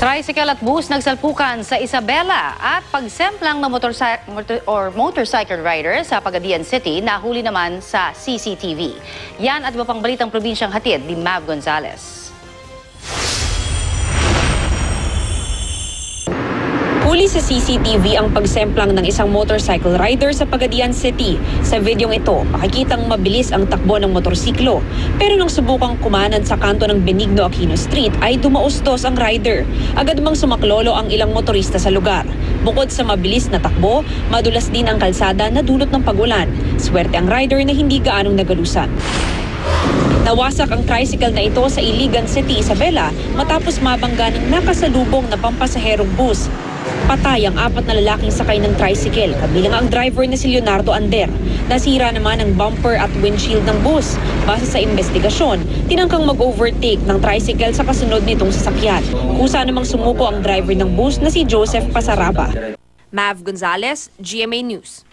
Tricycle at bus nagsalpukan sa Isabela at pagsemplang ng motorcycle rider sa Pagadian City nahuli naman sa CCTV. Yan at iba pang balitang probinsyang hatid ni Mav Gonzalez. Huli sa CCTV ang pagsemplang ng isang motorcycle rider sa Pagadian City. Sa videong ito, makikitang mabilis ang takbo ng motorsiklo. Pero nang subukang kumanan sa kanto ng Benigno Aquino Street ay dumaustos ang rider. Agad mang sumaklolo ang ilang motorista sa lugar. Bukod sa mabilis na takbo, madulas din ang kalsada na dulot ng pagulan. Swerte ang rider na hindi gaanong nagalusan. Nawasak ang tricycle na ito sa Iligan City, Isabela matapos mabangga ng nakasalubong na pampasaherong bus. Patay ang 4 na lalaking sakay ng tricycle, kabilang ang driver na si Leonardo Ander. Nasira naman ang bumper at windshield ng bus. Base sa investigasyon, tinangkang mag-overtake ng tricycle sa kasunod nitong sasakyan. Kusa namang sumuko ang driver ng bus na si Joseph Pasaraba. Mav Gonzalez, GMA News.